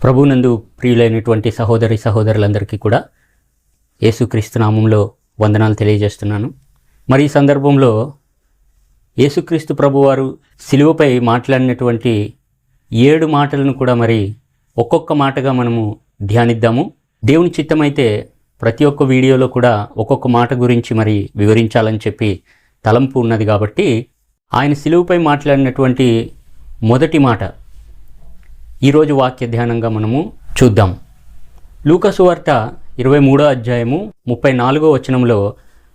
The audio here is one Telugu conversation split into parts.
ప్రభునందు ప్రియులైనటువంటి సహోదరి సహోదరులందరికీ కూడా యేసుక్రీస్తు నామంలో వందనాలు తెలియజేస్తున్నాను. మరి ఈ సందర్భంలో యేసుక్రీస్తు ప్రభువారు సిలువపై మాట్లాడినటువంటి 7 మాటలను కూడా మరి ఒక్కొక్క మాటగా మనము ధ్యానిద్దాము. దేవుని చిత్తమైతే ప్రతి ఒక్క వీడియోలో కూడా ఒక్కొక్క మాట గురించి మరి వివరించాలని చెప్పి తలంపు ఉన్నది. కాబట్టి ఆయన సిలువపై మాట్లాడినటువంటి మొదటి మాట ఈరోజు వాక్య ధ్యానంగా మనము చూద్దాం. లూకా సువార్త 23వ అధ్యాయము 34వ వచనంలో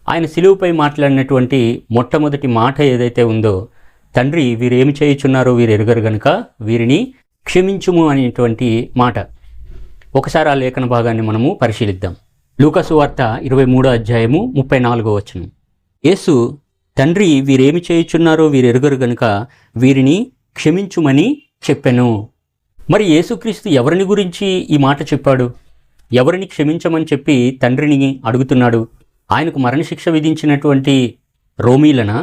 ఆయన సిలువపై మాట్లాడినటువంటి మొట్టమొదటి మాట ఏదైతే ఉందో, తండ్రి వీరేమి చేయుచున్నారో వీరు ఎరుగరు గనుక వీరిని క్షమించుము అనేటువంటి మాట. ఒకసారి ఆ లేఖన భాగాన్ని మనము పరిశీలిద్దాం. లూకా సువార్త 23వ అధ్యాయము 34వ వచనం. యేసు తండ్రి వీరేమి చేయుచున్నారో వీరు ఎరుగరు గనుక వీరిని క్షమించుమని చెప్పెను. మరి యేసుక్రీస్తు ఎవరిని గురించి ఈ మాట చెప్పాడు? ఎవరిని క్షమించమని చెప్పి తండ్రిని అడుగుతున్నాడు? ఆయనకు మరణశిక్ష విధించినటువంటి రోమీలనా,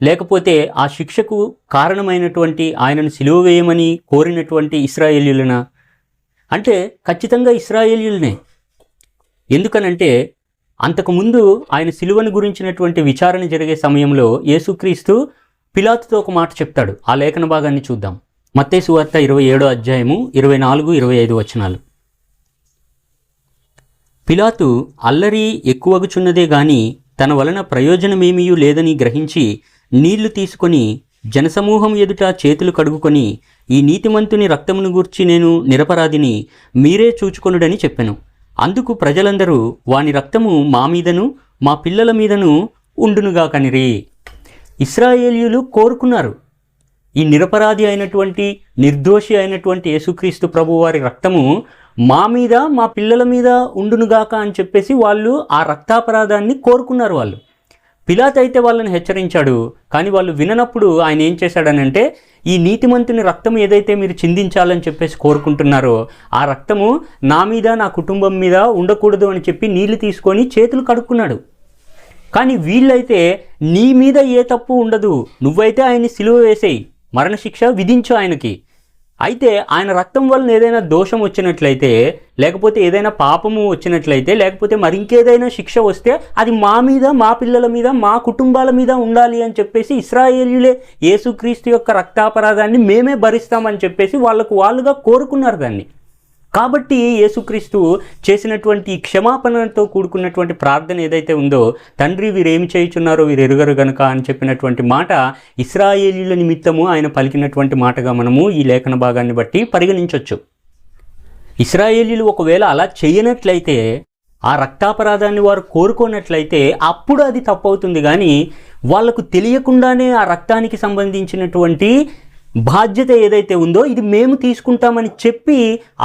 లేకపోతే ఆ శిక్షకు కారణమైనటువంటి ఆయనను సిలువ వేయమని కోరినటువంటి ఇశ్రాయేలీయులనా? అంటే ఖచ్చితంగా ఇశ్రాయేలీయులనే. ఎందుకనంటే అంతకుముందు ఆయన సిలువను గురించినటువంటి విచారణ జరిగే సమయంలో యేసుక్రీస్తు పిలాతుతో ఒక మాట చెప్తాడు. ఆ లేఖన భాగాన్ని చూద్దాం. మత్తయి సువార్త 27వ అధ్యాయము 24-25 వచనాలు. పిలాతు అల్లరి ఎక్కువగుచున్నదే గాని తన వలన ప్రయోజనమేమీ లేదని గ్రహించి నీళ్లు తీసుకొని జనసమూహం ఎదుట చేతులు కడుగుకొని, ఈ నీతిమంతుని రక్తమును గూర్చి నేను నిరపరాధిని, మీరే చూచుకొనుడని చెప్పెను. అందుకు ప్రజలందరూ వాని రక్తము మా మీదను మా పిల్లల మీదను ఉండునుగా కనిరి. ఇశ్రాయేలీయులు కోరుకున్నారు, ఈ నిరపరాధి అయినటువంటి నిర్దోషి అయినటువంటి యేసుక్రీస్తు ప్రభు వారి రక్తము మా మీద మా పిల్లల మీద ఉండునుగాక అని చెప్పేసి వాళ్ళు ఆ రక్తాపరాధాన్ని కోరుకున్నారు. వాళ్ళు పిలాతు అయితే వాళ్ళని హెచ్చరించాడు, కానీ వాళ్ళు విననప్పుడు ఆయన ఏం చేశాడనంటే, ఈ నీతిమంతుని రక్తం ఏదైతే మీరు చిందించాలని చెప్పేసి కోరుకుంటున్నారో ఆ రక్తము నా మీద నా కుటుంబం మీద ఉండకూడదు అని చెప్పి నీళ్లు తీసుకొని చేతులు కడుక్కున్నాడు. కానీ వీళ్ళైతే నీ మీద ఏ తప్పు ఉండదు, నువ్వైతే ఆయన్ని సిలువ వేసేయి, మరణశిక్ష విధించు ఆయనకి. అయితే ఆయన రక్తం వలన ఏదైనా దోషం వచ్చినట్లయితే, లేకపోతే ఏదైనా పాపము వచ్చినట్లయితే, లేకపోతే మరింకేదైనా శిక్ష వస్తే అది మా మీద మా పిల్లల మీద మా కుటుంబాల మీద ఉండాలి అని చెప్పేసి ఇశ్రాయేలీయులే యేసుక్రీస్తు యొక్క రక్తాపరాధాన్ని మేమే భరిస్తామని చెప్పేసి వాళ్ళుగా కోరుకున్నారు దాన్ని. కాబట్టి యేసుక్రీస్తు చేసినటువంటి క్షమాపణతో కూడుకున్నటువంటి ప్రార్థన ఏదైతే ఉందో, తండ్రి వీరేమి చేయుచున్నారో వీరు ఎరుగరు గనుక అని చెప్పినటువంటి మాట ఇశ్రాయేలీయుల నిమిత్తము ఆయన పలికినటువంటి మాటగా మనము ఈ లేఖన భాగాన్ని బట్టి పరిగణించవచ్చు. ఇశ్రాయేలీయులు ఒకవేళ అలా చేయనట్లయితే, ఆ రక్తాపరాధాన్ని వారు కోరుకోనట్లయితే అప్పుడు అది తప్పవుతుంది. కానీ వాళ్లకు తెలియకుండానే ఆ రక్తానికి సంబంధించినటువంటి బాధ్యత ఏదైతే ఉందో ఇది మేము తీసుకుంటామని చెప్పి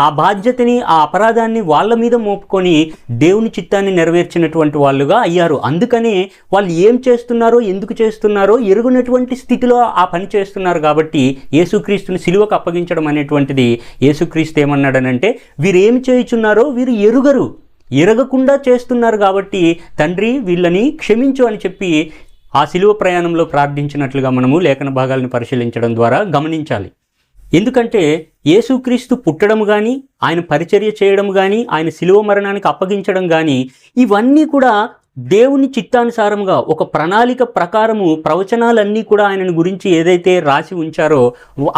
ఆ బాధ్యతని ఆ అపరాధాన్ని వాళ్ళ మీద మోపుకొని దేవుని చిత్తాన్ని నెరవేర్చినటువంటి వాళ్ళుగా అయ్యారు. అందుకనే వాళ్ళు ఏం చేస్తున్నారో ఎందుకు చేస్తున్నారో ఎరుగునటువంటి స్థితిలో ఆ పని చేస్తున్నారు. కాబట్టి యేసుక్రీస్తుని సిలువకు అప్పగించడం అనేటువంటిది, యేసుక్రీస్తు ఏమన్నాడనంటే, వీరేమి చేయుచున్నారో వీరు ఎరగకుండా చేస్తున్నారు కాబట్టి తండ్రి వీళ్ళని క్షమించు అని చెప్పి ఆ సిలువ ప్రయాణంలో ప్రార్థించినట్లుగా మనము లేఖన భాగాలను పరిశీలించడం ద్వారా గమనించాలి. ఎందుకంటే యేసుక్రీస్తు పుట్టడం కానీ, ఆయన పరిచర్య చేయడం కానీ, ఆయన సిలువ మరణానికి అప్పగించడం కానీ, ఇవన్నీ కూడా దేవుని చిత్తానుసారంగా ఒక ప్రణాళిక ప్రకారము ప్రవచనాలన్నీ కూడా ఆయనను గురించి ఏదైతే రాసి ఉంచారో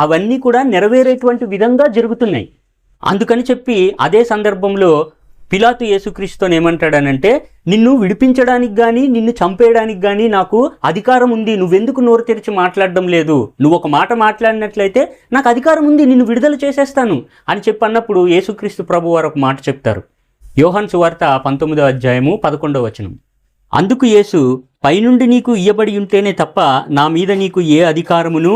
అవన్నీ కూడా నెరవేరేటువంటి విధంగా జరుగుతున్నాయి. అందుకని చెప్పి అదే సందర్భంలో పిలాతు యేసుక్రీస్తుని ఏమంటాడనంటే, నిన్ను విడిపించడానికి కానీ నిన్ను చంపేయడానికి కానీ నాకు అధికారం ఉంది, నువ్వెందుకు నోరు తెరిచి మాట్లాడడం లేదు, నువ్వు ఒక మాట మాట్లాడినట్లయితే నాకు అధికారం ఉంది, నిన్ను విడుదల చేసేస్తాను అని చెప్పన్నప్పుడు యేసుక్రీస్తు ప్రభు వారు ఒక మాట చెప్తారు. యోహాను సువార్త 19వ అధ్యాయము 11వ వచనం. అందుకు యేసు, పైనుండి నీకు ఇయ్యబడి ఉంటేనే తప్ప నా మీద నీకు ఏ అధికారమును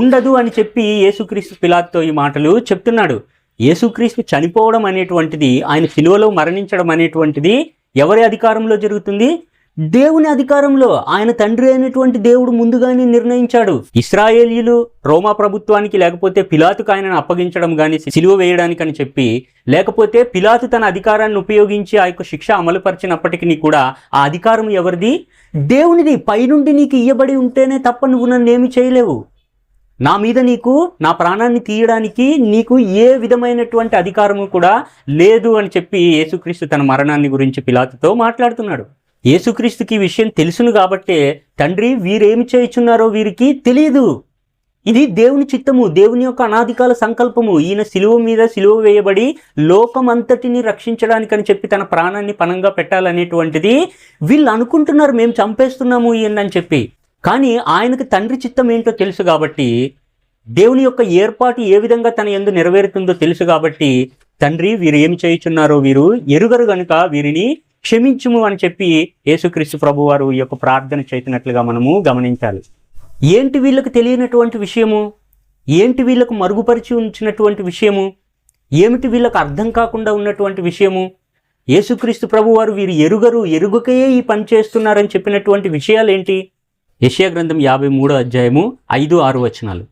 ఉండదు అని చెప్పి యేసుక్రీస్తు పిలాతుతో ఈ మాటలు చెప్తున్నాడు. యేసుక్రీస్తు చనిపోవడం అనేటువంటిది, ఆయన సిలువలో మరణించడం అనేటువంటిది ఎవరి అధికారంలో జరుగుతుంది? దేవుని అధికారంలో. ఆయన తండ్రి అయినటువంటి దేవుడు ముందుగానే నిర్ణయించాడు. ఇశ్రాయేలీయులు రోమా ప్రభుత్వానికి లేకపోతే పిలాతుకు ఆయనను అప్పగించడం కానీ సిలువ వేయడానికి అని చెప్పి, లేకపోతే పిలాతు తన అధికారాన్ని ఉపయోగించి ఆ యొక్క శిక్ష అమలుపరిచినప్పటికీ కూడా ఆ అధికారం ఎవరిది? దేవునిది. పైనుండి నీకు ఇయ్యబడి ఉంటేనే తప్ప నువ్వు నన్ను ఏమి చేయలేవు. నా మీద నీకు నా ప్రాణాన్ని తీయడానికి నీకు ఏ విధమైనటువంటి అధికారము కూడా లేదు అని చెప్పి యేసుక్రీస్తు తన మరణాన్ని గురించి పిలాతుతో మాట్లాడుతున్నాడు. యేసుక్రీస్తుకి ఈ విషయం తెలుసును కాబట్టే తండ్రి వీరేమి చేయుచున్నారో వీరికి తెలియదు, ఇది దేవుని చిత్తము, దేవుని యొక్క అనాదికాల సంకల్పము, ఈయన సిలువ వేయబడి లోకమంతటిని రక్షించడానికని చెప్పి తన ప్రాణాన్ని పణంగా పెట్టాలనేటువంటిది వీళ్ళు అనుకుంటున్నారు, మేము చంపేస్తున్నాము ఈయన అని చెప్పి. కానీ ఆయనకు తండ్రి చిత్తం ఏంటో తెలుసు కాబట్టి, దేవుని యొక్క ఏర్పాటు ఏ విధంగా తన యందు నెరవేరుతుందో తెలుసు కాబట్టి, తండ్రి వీరు ఏమి చేయుచున్నారో వీరు ఎరుగరు గనుక వీరిని క్షమించుము అని చెప్పి యేసుక్రీస్తు ప్రభువారు ఈ యొక్క ప్రార్థన చేసినట్లుగా మనము గమనించాలి. ఏంటి వీళ్ళకు తెలియనటువంటి విషయము, ఏంటి వీళ్ళకు మరుగుపరిచి ఉంచినటువంటి విషయము, ఏమిటి వీళ్ళకు అర్థం కాకుండా ఉన్నటువంటి విషయము? యేసుక్రీస్తు ప్రభువారు వీరు ఎరుగకే ఈ పని చేస్తున్నారని చెప్పినటువంటి విషయాలు ఏంటి? యెషయా గ్రంథం 53వ అధ్యాయము 5-6 వచనాలు.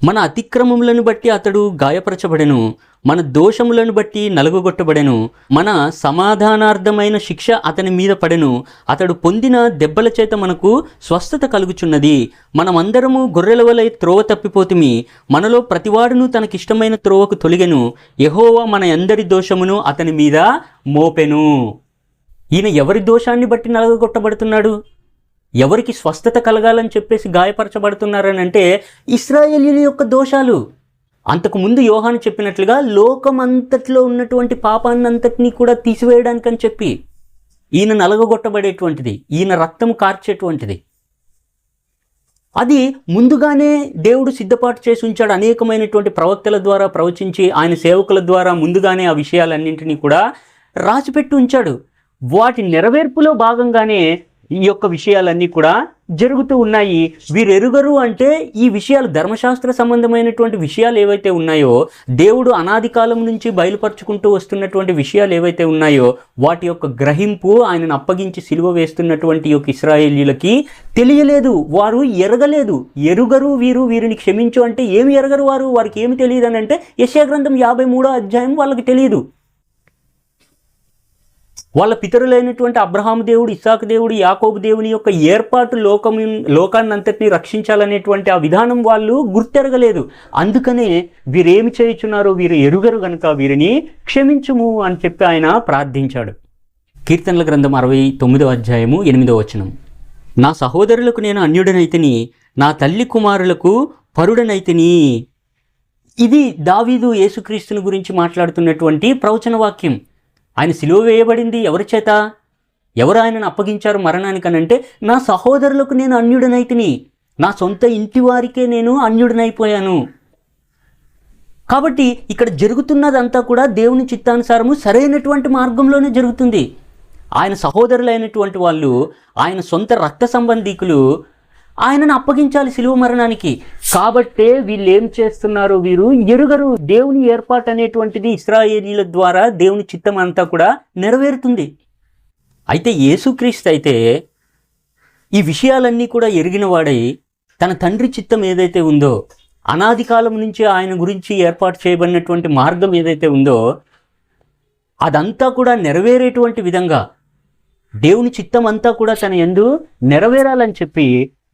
మన అతిక్రమములను బట్టి అతడు గాయపరచబడెను, మన దోషములను బట్టి నలుగగొట్టబడెను, మన సమాధానార్థమైన శిక్ష అతని మీద పడెను, అతడు పొందిన దెబ్బల చేత మనకు స్వస్థత కలుగుచున్నది. మనమందరము గొర్రెల వలె త్రోవ తప్పిపోతిమి, మనలో ప్రతివాడును తనకిష్టమైన త్రోవకు తొలిగెను, యెహోవా మన అందరి దోషమును అతని మీద మోపెను. ఈయన ఎవరి దోషాన్ని బట్టి నలుగగొట్టబడుతున్నాడు? ఎవరికి స్వస్థత కలగాలని చెప్పేసి గాయపరచబడుతున్నారని అంటే ఇశ్రాయేలీయుల యొక్క దోషాలు. అంతకుముందు యోహాను చెప్పినట్లుగా లోకమంతట్లో ఉన్నటువంటి పాపాన్నంతటినీ కూడా తీసివేయడానికని చెప్పి ఈయన నలగగొట్టబడేటువంటిది, ఈయన రక్తము కార్చేటువంటిది. అది ముందుగానే దేవుడు సిద్ధపాటు చేసి ఉంచాడు. అనేకమైనటువంటి ప్రవక్తల ద్వారా ప్రవచించి ఆయన సేవకుల ద్వారా ముందుగానే ఆ విషయాలన్నింటినీ కూడా రాసిపెట్టి ఉంచాడు. వాటి నెరవేర్పులో భాగంగానే ఈ యొక్క విషయాలన్నీ కూడా జరుగుతూ ఉన్నాయి. వీరు ఎరుగరు అంటే ఈ విషయాలు, ధర్మశాస్త్ర సంబంధమైనటువంటి విషయాలు ఏవైతే ఉన్నాయో, దేవుడు అనాది కాలం నుంచి బయలుపరుచుకుంటూ వస్తున్నటువంటి విషయాలు ఏవైతే ఉన్నాయో వాటి యొక్క గ్రహింపు ఆయనను అప్పగించి సిలువ వేస్తున్నటువంటి యొక్క ఇశ్రాయేలీయులకి తెలియలేదు, వారు ఎరగలేదు. ఎరుగరు వీరిని క్షమించు అంటే ఏమి ఎరగరు వారికి ఏమి తెలియదు అని అంటే యెషయా గ్రంథం 53వ అధ్యాయం వాళ్ళకి తెలియదు. వాళ్ళ పితరులైనటువంటి అబ్రహాము దేవుడు, ఇస్సాకు దేవుడు, యాకోబు దేవుని యొక్క ఏర్పాటు లోకాన్ని అంతటినీ రక్షించాలనేటువంటి ఆ విధానం వాళ్ళు గుర్తెరగలేదు. అందుకనే వీరేమి చేయుచున్నారో వీరు ఎరుగరు గనుక వీరిని క్షమించుము అని చెప్పి ఆయన ప్రార్థించాడు. కీర్తనల గ్రంథం 69వ అధ్యాయము 8వ వచనం. నా సహోదరులకు నేను అన్యుడనైతిని, నా తల్లి కుమారులకు పరుడనైతిని. ఇది దావీదు యేసుక్రీస్తుని గురించి మాట్లాడుతున్నటువంటి ప్రవచన వాక్యం. ఆయన సిలువ వేయబడింది ఎవరి చేత? ఎవరు ఆయనను అప్పగించారు మరణానికనంటే నా సహోదరులకు నేను అన్యుడనైతిని, నా సొంత ఇంటి వారికే నేను అన్యుడనైపోయాను. కాబట్టి ఇక్కడ జరుగుతున్నదంతా కూడా దేవుని చిత్తానుసారము సరైనటువంటి మార్గంలోనే జరుగుతుంది. ఆయన సహోదరులైనటువంటి వాళ్ళు, ఆయన సొంత రక్త సంబంధీకులు ఆయనను అప్పగించాలి సిలువ మరణానికి. కాబట్టే వీళ్ళు ఏం చేస్తున్నారు? వీరు ఎరుగరు. దేవుని ఏర్పాటు అనేటువంటిది ఇశ్రాయేలీయుల ద్వారా దేవుని చిత్తం అంతా కూడా నెరవేరుతుంది. అయితే యేసుక్రీస్తు అయితే ఈ విషయాలన్నీ కూడా ఎరిగిన వాడై తన తండ్రి చిత్తం ఏదైతే ఉందో, అనాది కాలం నుంచి ఆయన గురించి ఏర్పాటు చేయబడినటువంటి మార్గం ఏదైతే ఉందో అదంతా కూడా నెరవేరేటువంటి విధంగా దేవుని చిత్తం అంతా కూడా తన యందు నెరవేరాలని చెప్పి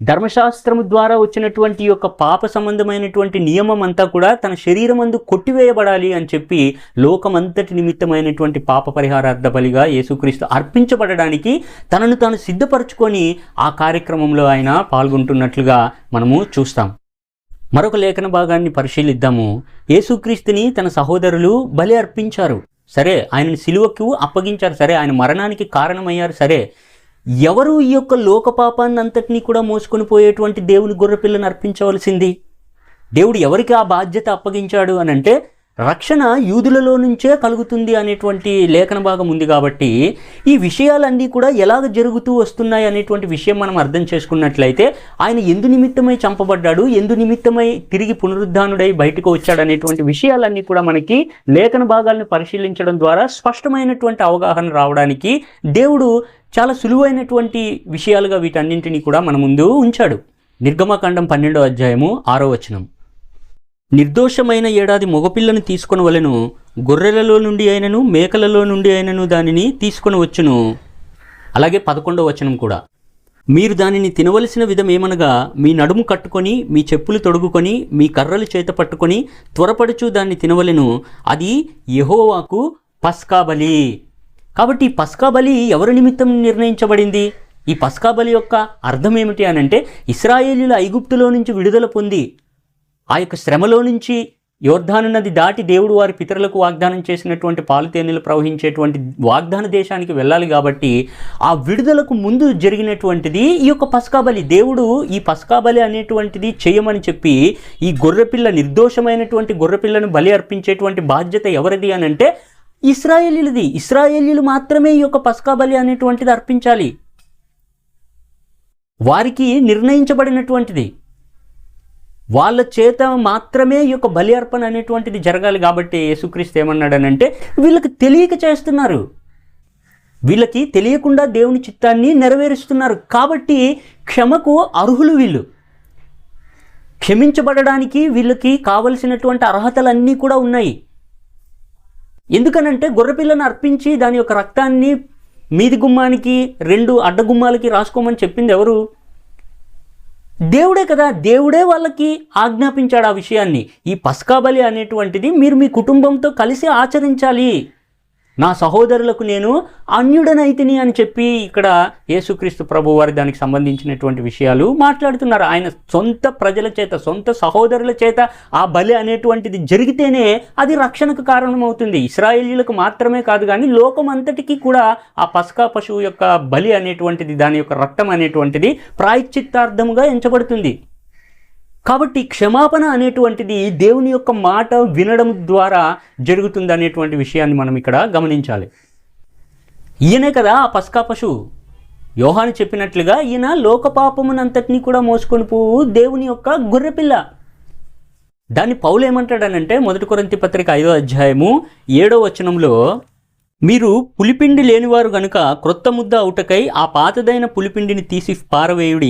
ధర్మశాస్త్రము ద్వారా వచ్చినటువంటి యొక్క పాప సంబంధమైనటువంటి నియమం అంతా కూడా తన శరీరం అందు కొట్టివేయబడాలి అని చెప్పి లోకమంతటి నిమిత్తమైనటువంటి పాప పరిహారార్థ బలిగా యేసుక్రీస్తు అర్పించబడడానికి తనను తాను సిద్ధపరచుకొని ఆ కార్యక్రమంలో ఆయన పాల్గొంటున్నట్లుగా మనము చూస్తాం. మరొక లేఖన భాగాన్ని పరిశీలిద్దాము. యేసుక్రీస్తుని తన సహోదరులు బలి అర్పించారు, సరే, ఆయనను సిలువకు అప్పగించారు, సరే, ఆయన మరణానికి కారణమయ్యారు, సరే. ఎవరు ఈ యొక్క లోక పాపాన్ని అంతటినీ కూడా మోసుకొని పోయేటువంటి దేవుని గొర్రెపిల్లను అర్పించవలసింది? దేవుడు ఎవరికి ఆ బాధ్యత అప్పగించాడు అని అంటే రక్షణ యూదులలో నుంచే కలుగుతుంది అనేటువంటి లేఖన భాగం ఉంది. కాబట్టి ఈ విషయాలన్నీ కూడా ఎలాగ జరుగుతూ వస్తున్నాయి అనేటువంటి విషయం మనం అర్థం చేసుకున్నట్లయితే ఆయన ఎందు నిమిత్తమై చంపబడ్డాడు, ఎందు నిమిత్తమై తిరిగి పునరుద్ధానుడై బయటకు వచ్చాడు అనేటువంటి విషయాలన్నీ కూడా మనకి లేఖన భాగాలను పరిశీలించడం ద్వారా స్పష్టమైనటువంటి అవగాహన రావడానికి దేవుడు చాలా సులువైనటువంటి విషయాలుగా వీటన్నింటినీ కూడా మన ముందు ఉంచాడు. నిర్గమకాండం 12వ అధ్యాయము 6వ వచనం. నిర్దోషమైన ఏడాది మగపిల్లను తీసుకొని వలెను, గొర్రెలలో నుండి అయినను మేకలలో నుండి అయినను దానిని తీసుకొని వచ్చును. అలాగే 11వ వచనం కూడా, మీరు దానిని తినవలసిన విధం ఏమనగా, మీ నడుము కట్టుకొని, మీ చెప్పులు తొడుగుకొని, మీ కర్రలు చేత పట్టుకొని త్వరపడుచు దాన్ని తినవలెను. అది యెహోవాకు పస్కా బలి. కాబట్టి ఈ పస్కా బలి ఎవరి నిమిత్తం నిర్ణయించబడింది? ఈ పస్కా బలి యొక్క అర్థం ఏమిటి అనంటే, ఇశ్రాయేలీయుల ఐగుప్తులో నుంచి విడుదల పొంది ఆ యొక్క శ్రమలో నుంచి యోర్దాను నది దాటి దేవుడు వారి పితరులకు వాగ్దానం చేసినటువంటి పాలుతేనెలు ప్రవహించేటువంటి వాగ్దాన దేశానికి వెళ్ళాలి. కాబట్టి ఆ విడుదలకు ముందు జరిగినటువంటిది ఈ యొక్క పస్కా బలి. దేవుడు ఈ పస్కా బలి అనేటువంటిది చేయమని చెప్పి ఈ గొర్రెపిల్ల, నిర్దోషమైనటువంటి గొర్రెపిల్లను బలి అర్పించేటువంటి బాధ్యత ఎవరిది అని అంటే ఇశ్రాయేలీయులది. ఇశ్రాయేలీయులు మాత్రమే ఈ యొక్క పస్కా బలి అనేటువంటిది అర్పించాలి. వారికి నిర్ణయించబడినటువంటిది, వాళ్ళ చేత మాత్రమే ఈ యొక్క బలి అర్పణ అనేటువంటిది జరగాలి. కాబట్టి యేసుక్రీస్తు ఏమన్నాడనంటే, వీళ్ళకి తెలియక చేస్తున్నారు, వీళ్ళకి తెలియకుండా దేవుని చిత్తాన్ని నెరవేరుస్తున్నారు. కాబట్టి క్షమకు అర్హులు వీళ్ళు. క్షమించబడడానికి వీళ్ళకి కావలసినటువంటి అర్హతలన్నీ కూడా ఉన్నాయి. ఎందుకనంటే గొర్రెపిల్లను అర్పించి దాని యొక్క రక్తాన్ని మీది గుమ్మానికి, 2 అడ్డగుమ్మాలకి రాసుకోమని చెప్పింది ఎవరు? దేవుడే కదా. దేవుడే వాళ్ళకి ఆజ్ఞాపించాడు ఆ విషయాన్ని. ఈ పస్కా బలి అనేటువంటిది మీరు మీ కుటుంబంతో కలిసి ఆచరించాలి. నా సహోదరులకు నేను అన్యుడనైతిని అని చెప్పి ఇక్కడ యేసుక్రీస్తు ప్రభు వారి దానికి సంబంధించినటువంటి విషయాలు మాట్లాడుతున్నారు. ఆయన సొంత ప్రజల చేత, సొంత సహోదరుల చేత ఆ బలి అనేటువంటిది జరిగితేనే అది రక్షణకు కారణమవుతుంది. ఇశ్రాయేలీయులకు మాత్రమే కాదు కానీ లోకం అంతటికీ కూడా ఆ పస్కా పశువు యొక్క బలి అనేటువంటిది, దాని యొక్క రక్తం అనేటువంటిది ప్రాయశ్చిత్తార్థముగా ఎంచబడుతుంది. కాబట్టి క్షమాపణ అనేటువంటిది దేవుని యొక్క మాట వినడం ద్వారా జరుగుతుంది అనేటువంటి విషయాన్ని మనం ఇక్కడ గమనించాలి. ఈయనే కదా ఆ పస్కా పశువు. యోహాను చెప్పినట్లుగా ఈయన లోకపాపమునంతటినీ కూడా మోసుకొని పోవు దేవుని యొక్క గొర్రెపిల్ల. దాన్ని పౌలు ఏమంటాడనంటే 1 కొరింథీ పత్రిక 5వ అధ్యాయము 7వ వచనంలో, మీరు పులిపిండి లేనివారు గనుక క్రొత్త ముద్ద అవుటకై ఆ పాతదైన పులిపిండిని తీసి పారవేయుడి.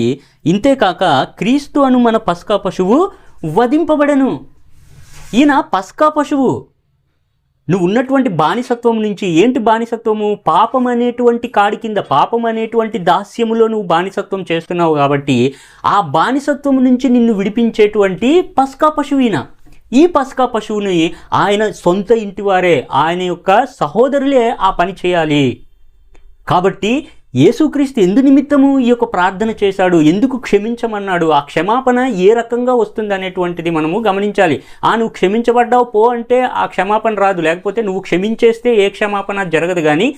ఇంతేకాక క్రీస్తు అను మన పస్కా పశువు వధింపబడెను. ఈయన పస్కా పశువు. నువ్వు ఉన్నటువంటి బానిసత్వం నుంచి, ఏంటి బానిసత్వము? పాపం అనేటువంటి కాడి కింద, పాపం అనేటువంటి దాస్యములో నువ్వు బానిసత్వం చేస్తున్నావు. కాబట్టి ఆ బానిసత్వం నుంచి నిన్ను విడిపించేటువంటి పస్కా పశువున. ఈ పస్కా పశువుని ఆయన సొంత ఇంటివారే, ఆయన యొక్క సహోదరులే ఆ పని చేయాలి. కాబట్టి యేసుక్రీస్తు ఎందు నిమిత్తము ఈ యొక్క ప్రార్థన చేశాడు, ఎందుకు క్షమించమన్నాడు, ఆ క్షమాపణ ఏ రకంగా వస్తుంది అనేటువంటిది మనము గమనించాలి. నువ్వు క్షమించబడ్డావు పో అంటే ఆ క్షమాపణ రాదు, లేకపోతే నువ్వు క్షమించేస్తే ఏ క్షమాపణ జరగదు. కానీ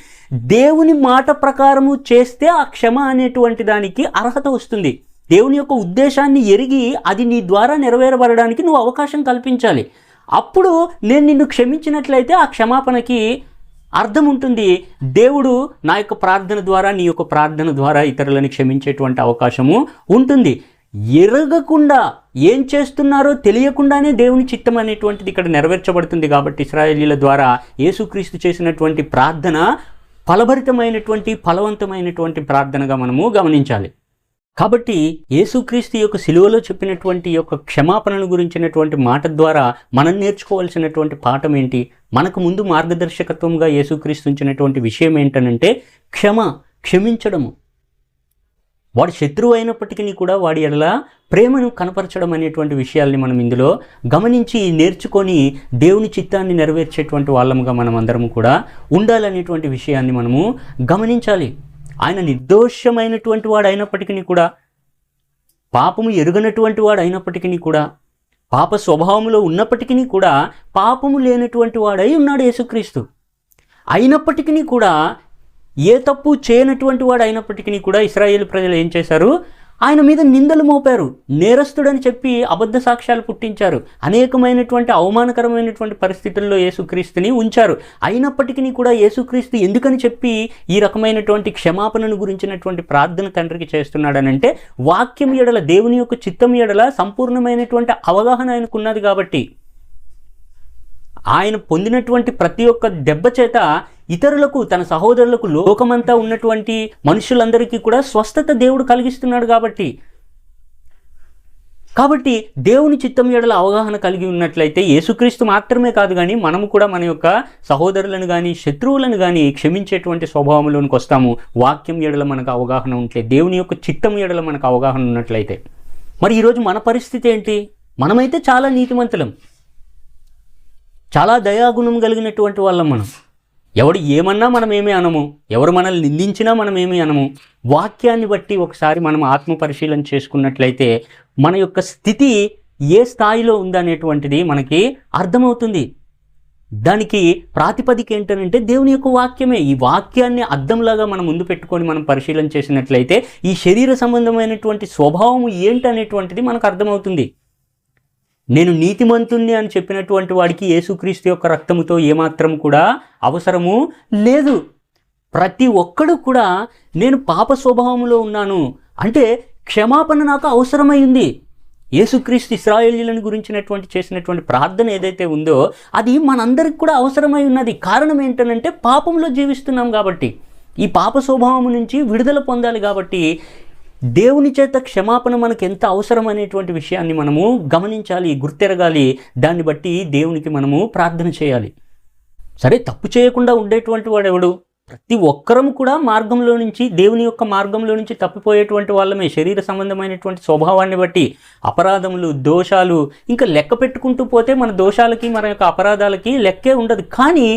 దేవుని మాట ప్రకారము చేస్తే ఆ క్షమ అనేటువంటి దానికి అర్హత వస్తుంది. దేవుని యొక్క ఉద్దేశాన్ని ఎరిగి అది నీ ద్వారా నెరవేరబడడానికి నువ్వు అవకాశం కల్పించాలి. అప్పుడు నేను నిన్ను క్షమించినట్లయితే ఆ క్షమాపణకి అర్థం ఉంటుంది. దేవుడు నా యొక్క ప్రార్థన ద్వారా, నీ యొక్క ప్రార్థన ద్వారా ఇతరులను క్షమించేటువంటి అవకాశము ఉంటుంది. ఎరగకుండా ఏం చేస్తున్నారో తెలియకుండానే దేవుని చిత్తం అనేటువంటిది ఇక్కడ నెరవేర్చబడుతుంది. కాబట్టి ఇశ్రాయేలీయుల ద్వారా యేసుక్రీస్తు చేసినటువంటి ప్రార్థన ఫలభరితమైనటువంటి, ఫలవంతమైనటువంటి ప్రార్థనగా మనము గమనించాలి. కాబట్టి యేసుక్రీస్తు యొక్క సిలువలో చెప్పినటువంటి యొక్క క్షమాపణను గురించినటువంటి మాట ద్వారా మనం నేర్చుకోవాల్సినటువంటి పాఠం ఏంటి? మనకు ముందు మార్గదర్శకత్వంగా యేసుక్రీస్తు ఉంచినటువంటి విషయం ఏంటనంటే క్షమించడము. వాడి శత్రువు అయినప్పటికీ కూడా వాడి ఎడల ప్రేమను కనపరచడం అనేటువంటి విషయాల్ని మనం ఇందులో గమనించి నేర్చుకొని దేవుని చిత్తాన్ని నెరవేర్చేటువంటి వాళ్ళముగా మనం అందరము కూడా ఉండాలనేటువంటి విషయాన్ని మనము గమనించాలి. ఆయన నిర్దోషమైనటువంటి వాడు అయినప్పటికీ కూడా, పాపము ఎరుగనటువంటి వాడు అయినప్పటికీ కూడా, పాప స్వభావంలో ఉన్నప్పటికీ కూడా పాపము లేనటువంటి వాడై ఉన్నాడు యేసుక్రీస్తు. అయినప్పటికీ కూడా, ఏ తప్పు చేయనటువంటి వాడు అయినప్పటికీ కూడా ఇశ్రాయేలు ప్రజలు ఏం చేశారు? ఆయన మీద నిందలు మోపారు, నేరస్తుడని చెప్పి అబద్ధ సాక్ష్యాలు పుట్టించారు, అనేకమైనటువంటి అవమానకరమైనటువంటి పరిస్థితుల్లో యేసుక్రీస్తుని ఉంచారు. అయినప్పటికీ కూడా యేసుక్రీస్తు ఎందుకని చెప్పి ఈ రకమైనటువంటి క్షమాపణను గురించినటువంటి ప్రార్థన తండ్రికి చేస్తున్నాడనంటే, వాక్యం ఎడల, దేవుని యొక్క చిత్తం ఎడల సంపూర్ణమైనటువంటి అవగాహన ఆయనకున్నది. కాబట్టి ఆయన పొందినటువంటి ప్రతి ఒక్క దెబ్బ చేత ఇతరులకు, తన సహోదరులకు, లోకమంతా ఉన్నటువంటి మనుషులందరికీ కూడా స్వస్థత దేవుడు కలిగిస్తున్నాడు. కాబట్టి కాబట్టి దేవుని చిత్తం ఎడల అవగాహన కలిగి ఉన్నట్లయితే యేసుక్రీస్తు మాత్రమే కాదు కానీ మనము కూడా మన యొక్క సహోదరులను కానీ శత్రువులను కానీ క్షమించేటువంటి స్వభావంలోనికి వస్తాము. వాక్యం ఎడల మనకు అవగాహన ఉంటే, దేవుని యొక్క చిత్తం ఎడల మనకు అవగాహన ఉన్నట్లయితే. మరి ఈరోజు మన పరిస్థితి ఏంటి? మనమైతే చాలా నీతిమంతులం, చాలా దయాగుణం కలిగినటువంటి వాళ్ళం. మనం ఎవడు ఏమన్నా మనం ఏమీ అనము, ఎవరు మనల్ని నిందించినా మనం ఏమీ అనము. వాక్యాన్ని బట్టి ఒకసారి మనం ఆత్మ పరిశీలన చేసుకున్నట్లయితే మన యొక్క స్థితి ఏ స్థాయిలో ఉందనేటువంటిది మనకి అర్థమవుతుంది. దానికి ప్రాతిపదిక ఏంటంటే దేవుని యొక్క వాక్యమే. ఈ వాక్యాన్ని అద్దంలాగా మనం ముందు పెట్టుకొని మనం పరిశీలన చేసినట్లయితే ఈ శరీర సంబంధమైనటువంటి స్వభావం ఏంటనేటువంటిది మనకు అర్థమవుతుంది. నేను నీతిమంతుణ్ణి అని చెప్పినటువంటి వాడికి యేసుక్రీస్తు యొక్క రక్తముతో ఏమాత్రం కూడా అవసరము లేదు. ప్రతి ఒక్కడు కూడా నేను పాప స్వభావంలో ఉన్నాను అంటే క్షమాపణ నాకు అవసరమైంది. యేసుక్రీస్తు ఇశ్రాయేలీయులను గురించినటువంటి చేసినటువంటి ప్రార్థన ఏదైతే ఉందో అది మనందరికి కూడా అవసరమై ఉన్నది. కారణం ఏంటంటే పాపంలో జీవిస్తున్నాం కాబట్టి, ఈ పాప స్వభావం నుంచి విడుదల పొందాలి. కాబట్టి దేవుని చేత క్షమాపణ మనకు ఎంత అవసరం అనేటువంటి విషయాన్ని మనము గమనించాలి, గుర్తెరగాలి. దాన్ని బట్టి దేవునికి మనము ప్రార్థన చేయాలి. సరే, తప్పు చేయకుండా ఉండేటువంటి వాడు ఎవడు? ప్రతి ఒక్కరము కూడా మార్గంలో నుంచి, దేవుని యొక్క మార్గంలో నుంచి తప్పిపోయేటువంటి వాళ్ళమే. శరీర సంబంధమైనటువంటి స్వభావాన్ని బట్టి అపరాధములు, దోషాలు, ఇంకా లెక్క పెట్టుకుంటూ పోతే మన దోషాలకి మన యొక్క అపరాధాలకి లెక్కే ఉండదు. కానీ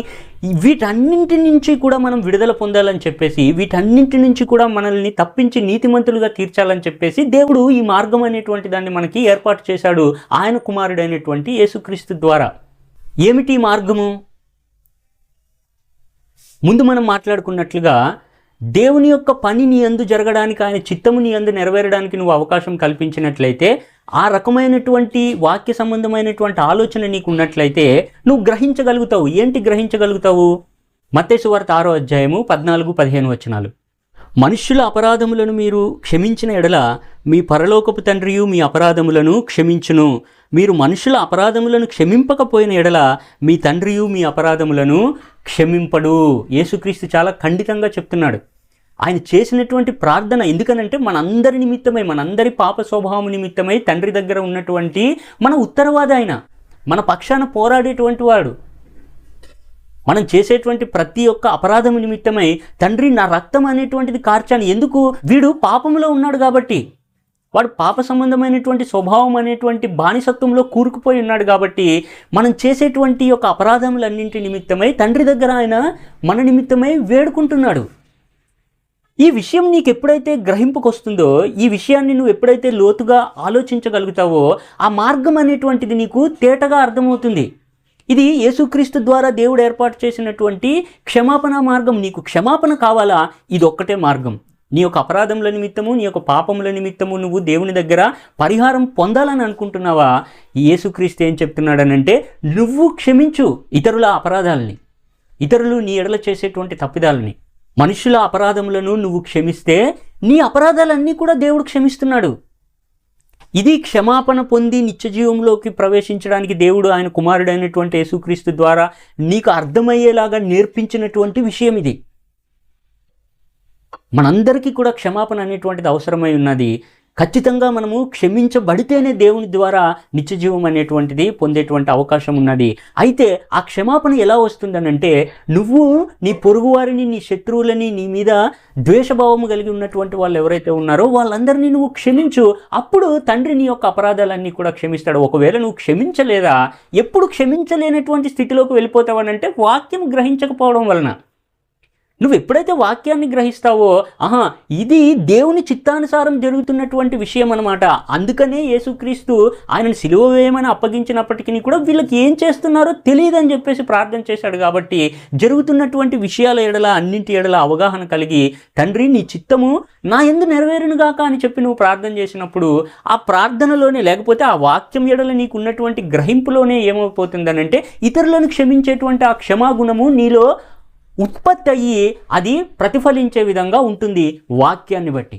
వీటన్నింటి నుంచి కూడా మనం విడుదల పొందాలని చెప్పేసి, వీటన్నింటి నుంచి కూడా మనల్ని తప్పించి నీతిమంతులుగా తీర్చాలని చెప్పేసి దేవుడు ఈ మార్గం అనేటువంటి దాన్ని మనకి ఏర్పాటు చేశాడు ఆయన కుమారుడైనటువంటి యేసుక్రీస్తు ద్వారా. ఏమిటి మార్గము? ముందు మనం మాట్లాడుకున్నట్లుగా దేవుని యొక్క పని నీ యందు జరగడానికి, ఆయన చిత్తము నీ యందు నెరవేరడానికి నువ్వు అవకాశం కల్పించినట్లయితే, ఆ రకమైనటువంటి వాక్య సంబంధమైనటువంటి ఆలోచన నీకు ఉన్నట్లయితే నువ్వు గ్రహించగలుగుతావు. ఏంటి గ్రహించగలుగుతావు? మత్తయి సువార్త 6వ అధ్యాయము 14-15 వచనాలు. మనుష్యుల అపరాధములను మీరు క్షమించిన ఎడల మీ పరలోకపు తండ్రియు మీ అపరాధములను క్షమించును. మీరు మనుషుల అపరాధములను క్షమింపకపోయిన ఎడల మీ తండ్రియు మీ అపరాధములను క్షమింపడు. యేసుక్రీస్తు చాలా ఖండితంగా చెప్తున్నాడు. ఆయన చేసినటువంటి ప్రార్థన ఎందుకనంటే మనందరి నిమిత్తమై, మనందరి పాప స్వభావం నిమిత్తమై తండ్రి దగ్గర ఉన్నటువంటి మన ఉత్తరవాది ఆయన, మన పక్షాన పోరాడేటువంటి వాడు. మనం చేసేటువంటి ప్రతి ఒక్క అపరాధం నిమిత్తమై తండ్రి నా రక్తం అనేటువంటిది కార్చాను. ఎందుకు? వీడు పాపంలో ఉన్నాడు కాబట్టి, వాడు పాప సంబంధమైనటువంటి స్వభావం అనేటువంటి బానిసత్వంలో కూరుకుపోయి ఉన్నాడు కాబట్టి మనం చేసేటువంటి యొక్క అపరాధములన్నింటి నిమిత్తమై తండ్రి దగ్గర ఆయన మన నిమిత్తమై వేడుకుంటున్నాడు. ఈ విషయం నీకు ఎప్పుడైతే గ్రహింపుకు వస్తుందో, ఈ విషయాన్ని నువ్వు ఎప్పుడైతే లోతుగా ఆలోచించగలుగుతావో, ఆ మార్గం అనేటువంటిది నీకు తేటగా అర్థమవుతుంది. ఇది యేసుక్రీస్తు ద్వారా దేవుడు ఏర్పాటు చేసినటువంటి క్షమాపణ మార్గం. నీకు క్షమాపణ కావాలా? ఇది ఒక్కటే మార్గం. నీ యొక్క అపరాధముల నిమిత్తము, నీ యొక్క పాపముల నిమిత్తము నువ్వు దేవుని దగ్గర పరిహారం పొందాలని అనుకుంటున్నావా? యేసుక్రీస్తు ఏం చెప్తున్నాడనంటే, నువ్వు క్షమించు ఇతరుల అపరాధాలని, ఇతరులు నీ ఎడల చేసేటువంటి తప్పిదాలని. మనుషుల అపరాధములను నువ్వు క్షమిస్తే నీ అపరాధాలన్నీ కూడా దేవుడు క్షమిస్తున్నాడు. ఇది క్షమాపణ పొంది నిత్య జీవంలోకి ప్రవేశించడానికి దేవుడు ఆయన కుమారుడైనటువంటి యేసుక్రీస్తు ద్వారా నీకు అర్థమయ్యేలాగా నేర్పించినటువంటి విషయం ఇది. మనందరికీ కూడా క్షమాపణ అనేటువంటిది అవసరమై ఉన్నది. ఖచ్చితంగా మనము క్షమించబడితేనే దేవుని ద్వారా నిత్య జీవం అనేటువంటిది పొందేటువంటి అవకాశం ఉన్నది. అయితే ఆ క్షమాపణ ఎలా వస్తుందనంటే, నువ్వు నీ పొరుగువారిని, నీ శత్రువులని, నీ మీద ద్వేషభావము కలిగి ఉన్నటువంటి వాళ్ళు ఎవరైతే ఉన్నారో వాళ్ళందరినీ నువ్వు క్షమించు. అప్పుడు తండ్రి నీ యొక్క అపరాధాలన్నీ కూడా క్షమిస్తాడు. ఒకవేళ నువ్వు క్షమించలేదా, ఎప్పుడు క్షమించలేనటువంటి స్థితిలోకి వెళ్ళిపోతావనంటే వాక్యం గ్రహించకపోవడం వలన. నువ్వు ఎప్పుడైతే వాక్యాన్ని గ్రహిస్తావో, ఇది దేవుని చిత్తానుసారం జరుగుతున్నటువంటి విషయం అన్నమాట. అందుకనే యేసుక్రీస్తు ఆయనను సిలువ వేయమని అప్పగించినప్పటికీ కూడా వీళ్ళకి ఏం చేస్తున్నారో తెలియదని చెప్పేసి ప్రార్థన చేశాడు. కాబట్టి జరుగుతున్నటువంటి విషయాల ఎడల, అన్నింటి ఎడల అవగాహన కలిగి, తండ్రి నీ చిత్తము నా యందు నెరవేరునుగాక అని చెప్పి నువ్వు ప్రార్థన చేసినప్పుడు, ఆ ప్రార్థనలోనే, లేకపోతే ఆ వాక్యం ఎడల నీకు ఉన్నటువంటి గ్రహింపులోనే ఏమైపోతుందనంటే, ఇతరులను క్షమించేటువంటి ఆ క్షమాగుణము నీలో ఉత్పత్తి అయ్యి అది ప్రతిఫలించే విధంగా ఉంటుంది వాక్యాన్ని బట్టి.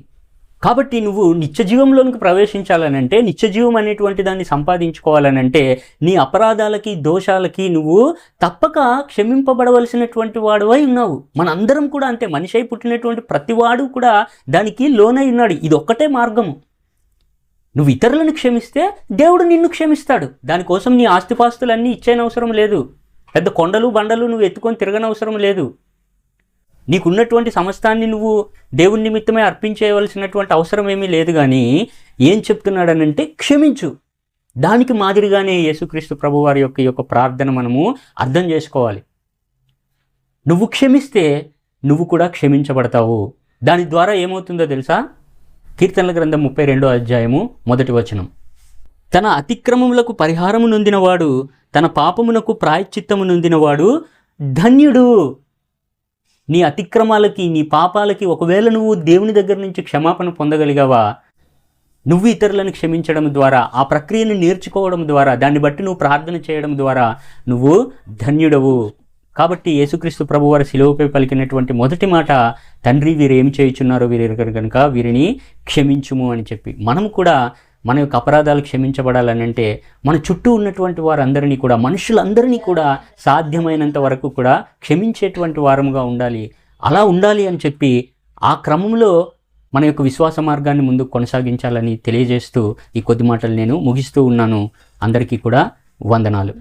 కాబట్టి నువ్వు నిత్య జీవంలోనికి ప్రవేశించాలనంటే, నిత్య జీవం అనేటువంటి దాన్ని సంపాదించుకోవాలనంటే, నీ అపరాధాలకి, దోషాలకి నువ్వు తప్పక క్షమింపబడవలసినటువంటి వాడువై ఉన్నావు. మనందరం కూడా అంతే. మనిషి అయి పుట్టినటువంటి ప్రతివాడు కూడా దానికి లోనై ఉన్నాడు. ఇది ఒక్కటే మార్గము. నువ్వు ఇతరులను క్షమిస్తే దేవుడు నిన్ను క్షమిస్తాడు. దానికోసం నీ ఆస్తిపాస్తులన్నీ ఇచ్చేనవసరం లేదు. పెద్ద కొండలు బండలు నువ్వు ఎత్తుకొని తిరగనవసరం లేదు. నీకున్నటువంటి సమస్తాన్ని నువ్వు దేవుని నిమిత్తమే అర్పించేయవలసినటువంటి అవసరం ఏమీ లేదు. కానీ ఏం చెప్తున్నాడనంటే క్షమించు. దానికి మాదిరిగానే యేసుక్రీస్తు ప్రభువారి యొక్క ప్రార్థన మనము అర్థం చేసుకోవాలి. నువ్వు క్షమిస్తే నువ్వు కూడా క్షమించబడతావు. దాని ద్వారా ఏమవుతుందో తెలుసా? కీర్తనల గ్రంథం 32వ అధ్యాయము 1వ వచనం, తన అతిక్రమములకు పరిహారము నొందినవాడు, తన పాపమునకు ప్రాయశ్చిత్తము నొందినవాడు ధన్యుడు. నీ అతిక్రమాలకి, నీ పాపాలకి ఒకవేళ నువ్వు దేవుని దగ్గర నుంచి క్షమాపణ పొందగలిగావా, నువ్వు ఇతరులను క్షమించడం ద్వారా, ఆ ప్రక్రియను నేర్చుకోవడం ద్వారా, దాన్ని బట్టి నువ్వు ప్రార్థన చేయడం ద్వారా నువ్వు ధన్యుడవు. కాబట్టి యేసుక్రీస్తు ప్రభువారు శిలువపై పలికినటువంటి మొదటి మాట, తండ్రి వీరు ఏమి చేయుచున్నారో వీరు ఎరుగరు కనుక వీరిని క్షమించుము అని చెప్పి. మనం కూడా మన యొక్క అపరాధాలు క్షమించబడాలని అంటే మన చుట్టూ ఉన్నటువంటి వారందరినీ కూడా, మనుషులందరినీ కూడా సాధ్యమైనంత వరకు కూడా క్షమించేటువంటి వారముగా ఉండాలి. అలా ఉండాలి అని చెప్పి ఆ క్రమంలో మన యొక్క విశ్వాస మార్గాన్ని ముందుకు కొనసాగించాలని తెలియజేస్తూ ఈ కొద్ది మాటలు నేను ముగిస్తూ ఉన్నాను. అందరికీ కూడా వందనాలు.